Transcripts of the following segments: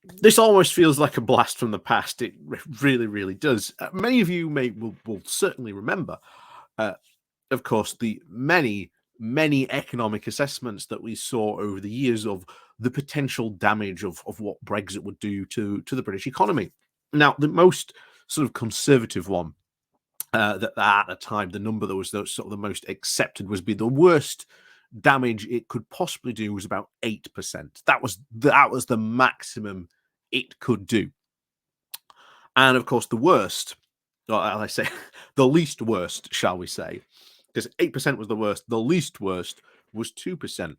this almost feels like a blast from the past. It really, really does. Many of you will certainly remember, uh, of course, the many economic assessments that we saw over the years of the potential damage of what Brexit would do to the British economy. Now, the most sort of conservative one that at the time, the number that was sort of the most accepted was be the worst damage it could possibly do was about 8%. That was the maximum it could do. And of course, the worst, or as I say, the least worst, shall we say, because 8% was the worst, the least worst was 2%.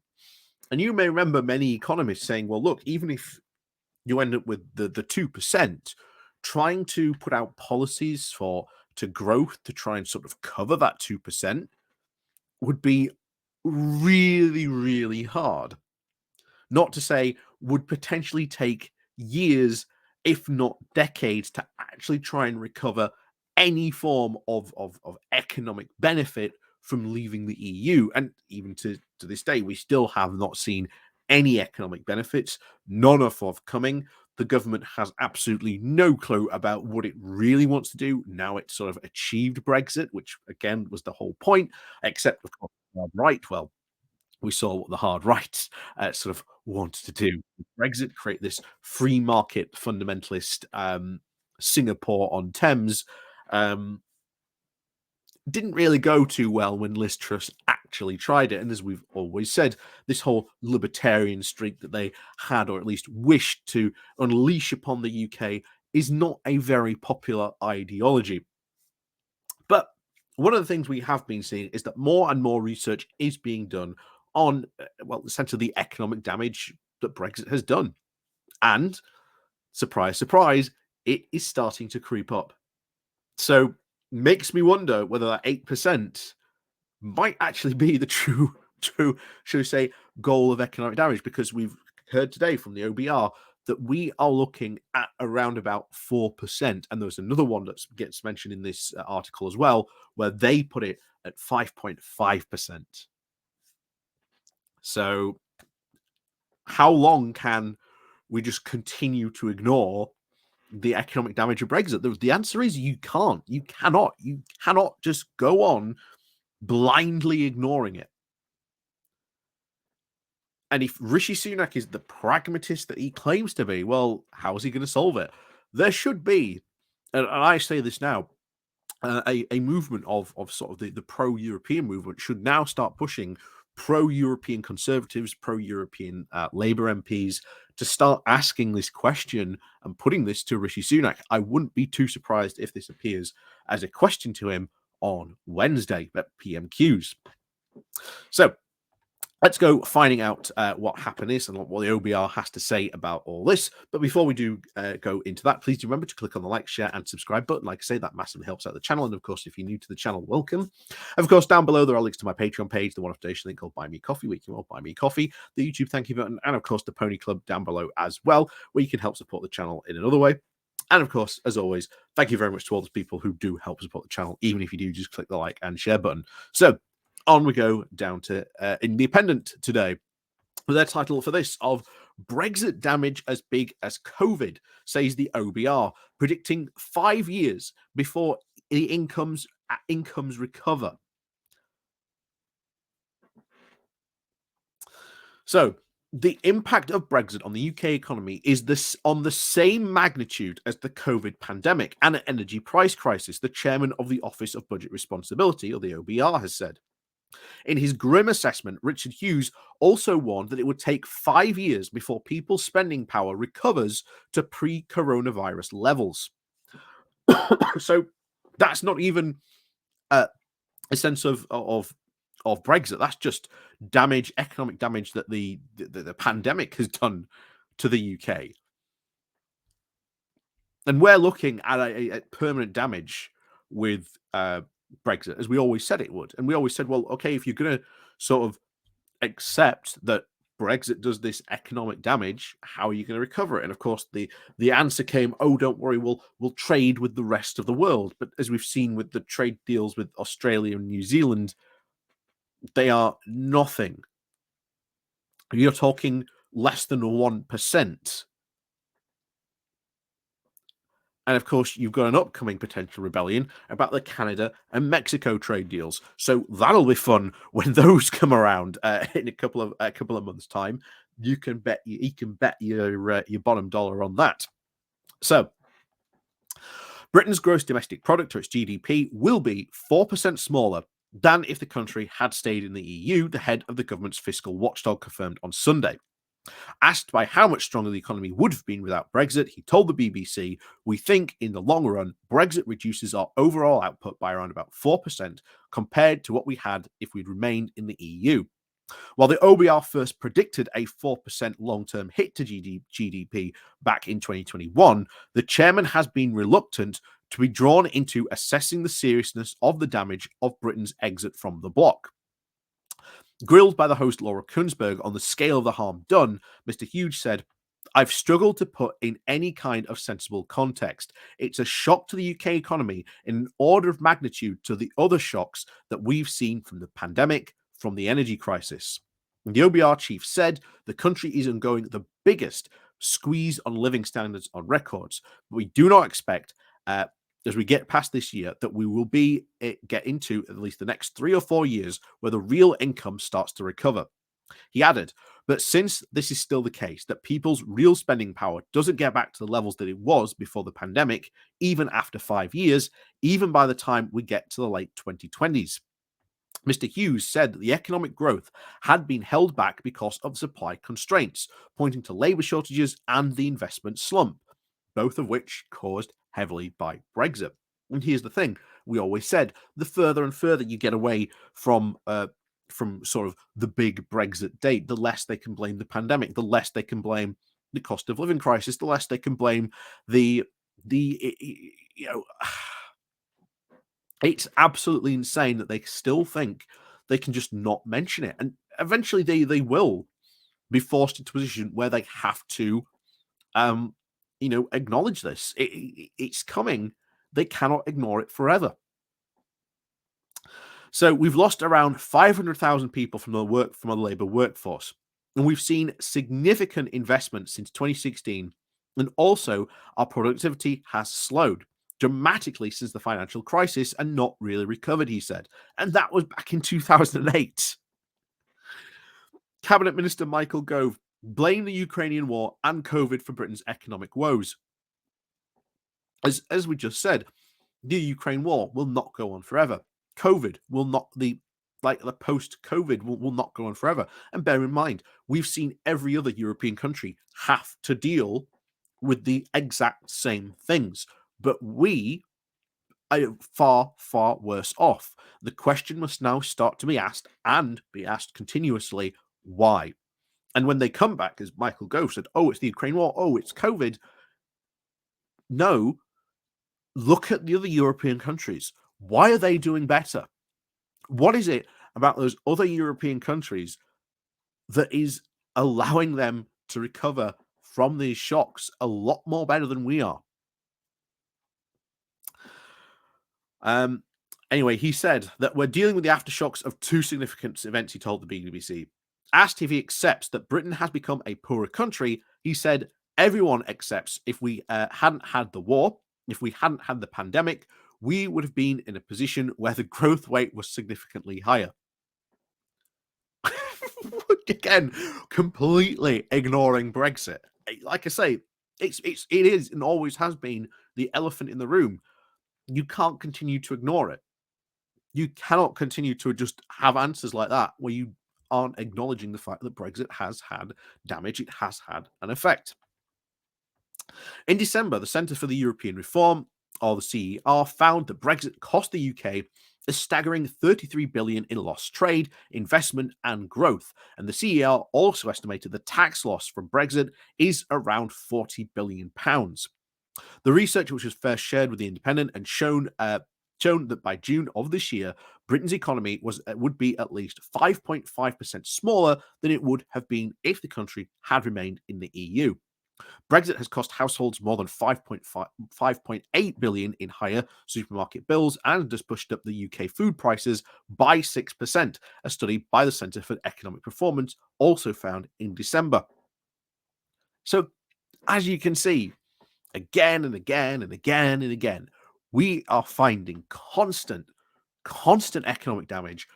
And you may remember many economists saying, well, look, even if you end up with the 2%, trying to put out policies to growth to try and sort of cover that 2% would be really, really hard. Not to say would potentially take years, if not decades, to actually try and recover any form of economic benefit from leaving the EU. And even to this day, we still have not seen any economic benefits, none are forthcoming. The government has absolutely no clue about what it really wants to do. Now it's sort of achieved Brexit, which again was the whole point, except of course, right. Well, we saw what the hard right sort of wanted to do. Brexit, create this free market fundamentalist Singapore on Thames. Didn't really go too well when Liz Truss actually tried it. And as we've always said, this whole libertarian streak that they had, or at least wished to unleash upon the UK, is not a very popular ideology. But one of the things we have been seeing is that more and more research is being done on, well, essentially the economic damage that Brexit has done. And surprise, surprise, it is starting to creep up. So makes me wonder whether that 8% might actually be the true, shall we say, goal of economic damage, because we've heard today from the OBR that we are looking at around about 4%. And there's another one that gets mentioned in this article as well, where they put it at 5.5%. So how long can we just continue to ignore the economic damage of Brexit? The answer is you can't. You cannot just go on blindly ignoring it. And if Rishi Sunak is the pragmatist that he claims to be, well, how is he going to solve it? There should be, and I say this now, a movement of sort of the pro-European movement should now start pushing pro-European Conservatives, pro-European Labour MPs to start asking this question and putting this to Rishi Sunak. I wouldn't be too surprised if this appears as a question to him on Wednesday at PMQs. So let's go finding out what happened is and what the OBR has to say about all this. But before we do go into that, please do remember to click on the like, share, and subscribe button. Like I say, that massively helps out the channel. And of course, if you're new to the channel, welcome. Of course, down below, there are links to my Patreon page, the one-off donation link called Buy Me Coffee, where you can all buy me coffee, the YouTube thank you button, and of course, the Pony Club down below as well, where you can help support the channel in another way. And of course, as always, thank you very much to all those people who do help support the channel, even if you do just click the like and share button. So on we go down to Independent today. Their title for this of Brexit damage as big as COVID, says the OBR, predicting 5 years before the incomes recover. So the impact of Brexit on the UK economy is on the same magnitude as the COVID pandemic and an energy price crisis, the chairman of the Office of Budget Responsibility, or the OBR, has said. In his grim assessment, Richard Hughes also warned that it would take 5 years before people's spending power recovers to pre-coronavirus levels. So that's not even a sense of Brexit. That's just damage, economic damage that the pandemic has done to the UK. And we're looking at a permanent damage with Brexit, as we always said it would. And we always said, well, okay, if you're going to sort of accept that Brexit does this economic damage, how are you going to recover it? And of course, the answer came, oh, don't worry, we'll trade with the rest of the world. But as we've seen with the trade deals with Australia and New Zealand, they are nothing. You're talking less than 1%. And of course, you've got an upcoming potential rebellion about the Canada and Mexico trade deals. So that'll be fun when those come around in a couple of months' time. You can bet your bottom dollar on that. So Britain's gross domestic product, or its GDP, will be 4% smaller than if the country had stayed in the EU, the head of the government's fiscal watchdog confirmed on Sunday. Asked by how much stronger the economy would have been without Brexit, he told the BBC, "We think in the long run, Brexit reduces our overall output by around about 4% compared to what we had if we'd remained in the EU." While the OBR first predicted a 4% long-term hit to GDP back in 2021, the chairman has been reluctant to be drawn into assessing the seriousness of the damage of Britain's exit from the bloc. Grilled by the host Laura Kunsberg on the scale of the harm done, Mr. Hughes said, "I've struggled to put in any kind of sensible context. It's a shock to the UK economy in an order of magnitude to the other shocks that we've seen from the pandemic, from the energy crisis." And the OBR chief said the country is undergoing the biggest squeeze on living standards on records. But we do not expect, as we get past this year, that we will get into at least the next 3 or 4 years where the real income starts to recover. He added, but since this is still the case, that people's real spending power doesn't get back to the levels that it was before the pandemic, even after 5 years, even by the time we get to the late 2020s. Mr. Hughes said that the economic growth had been held back because of supply constraints, pointing to labour shortages and the investment slump, both of which caused heavily by Brexit. And here's the thing: we always said the further and further you get away from sort of the big Brexit date, the less they can blame the pandemic, the less they can blame the cost of living crisis, the less they can blame the it's absolutely insane that they still think they can just not mention it, and eventually they will be forced into a position where they have to acknowledge this. It's coming. They cannot ignore it forever. So we've lost around 500,000 people from the labour workforce, and we've seen significant investment since 2016, and also our productivity has slowed dramatically since the financial crisis and not really recovered, he said. And that was back in 2008. Cabinet Minister Michael Gove blamed the Ukrainian war and COVID for Britain's economic woes. As we just said, the Ukraine war will not go on forever. COVID will not, the post-COVID will not go on forever. And bear in mind, we've seen every other European country have to deal with the exact same things. But we are far, far worse off. The question must now start to be asked, and be asked continuously, why? And when they come back, as Michael Gove said, oh, it's the Ukraine war, oh, it's COVID. No, look at the other European countries. Why are they doing better? What is it about those other European countries that is allowing them to recover from these shocks a lot more better than we are? Anyway, he said that we're dealing with the aftershocks of two significant events, he told the BBC. Asked if he accepts that Britain has become a poorer country, he said, everyone accepts if we hadn't had the war, if we hadn't had the pandemic, we would have been in a position where the growth rate was significantly higher. Again, completely ignoring Brexit. Like I say, it is and always has been the elephant in the room. You can't continue to ignore it. You cannot continue to just have answers like that where you aren't acknowledging the fact that Brexit has had damage, it has had an effect. In December, the Centre for the European Reform, or the CER, found that Brexit cost the UK a staggering 33 billion in lost trade, investment, and growth. And the CER also estimated the tax loss from Brexit is around 40 billion pounds. The research, which was first shared with the Independent and shown that by June of this year, Britain's economy would be at least 5.5% smaller than it would have been if the country had remained in the EU. Brexit has cost households more than 5.8 billion in higher supermarket bills and has pushed up the UK food prices by 6%, a study by the Centre for Economic Performance also found in December. So, as you can see, again and again and again and again, we are finding constant economic damage,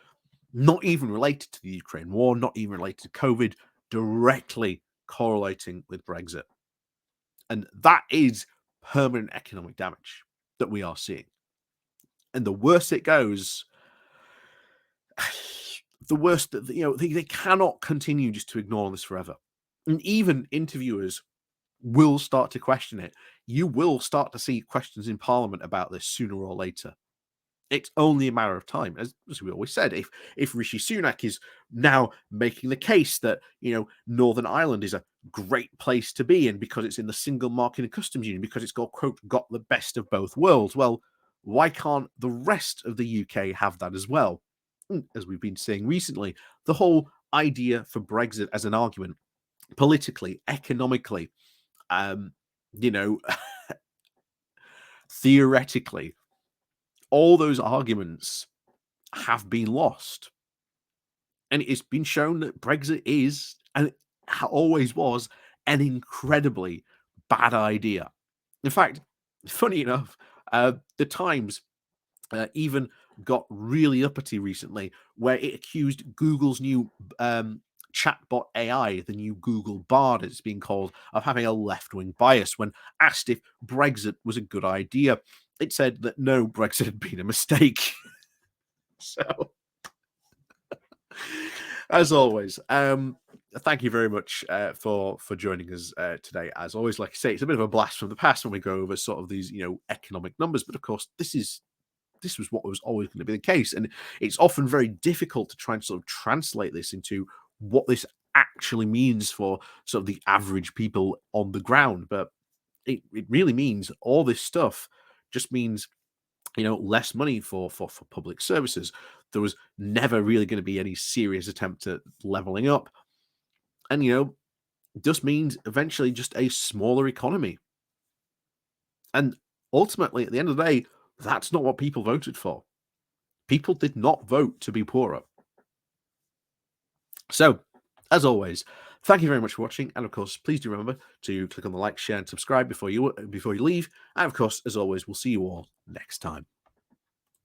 not even related to the Ukraine war, not even related to COVID, directly correlating with Brexit. And that is permanent economic damage that we are seeing. And the worse it goes, the worse that they cannot continue just to ignore this forever. And even interviewers will start to question it. You will start to see questions in Parliament about this sooner or later. It's only a matter of time, as we always said. If Rishi Sunak is now making the case that Northern Ireland is a great place to be in because it's in the single market and customs union, because it's got the best of both worlds, well, why can't the rest of the UK have that as well? As we've been saying recently, the whole idea for Brexit as an argument, politically, economically, you know, theoretically, all those arguments have been lost. And it's been shown that Brexit is, and it always was, an incredibly bad idea. In fact, funny enough, the Times even got really uppity recently, where it accused Google's new chatbot AI, the new Google Bard, it's being called, of having a left-wing bias. When asked if Brexit was a good idea, it said that no, Brexit had been a mistake. So, as always, thank you very much for joining us today. As always, like I say, it's a bit of a blast from the past when we go over sort of these economic numbers, but of course, this was what was always going to be the case, and it's often very difficult to try and sort of translate this into what this actually means for sort of the average people on the ground. But it really means all this stuff just means less money for public services. There was never really going to be any serious attempt at leveling up, and just means eventually just a smaller economy. And ultimately, at the end of the day, that's not what people voted for. People did not vote to be poorer. So, as always, thank you very much for watching, and of course, please do remember to click on the like, share, and subscribe before you leave. And of course, as always, we'll see you all next time.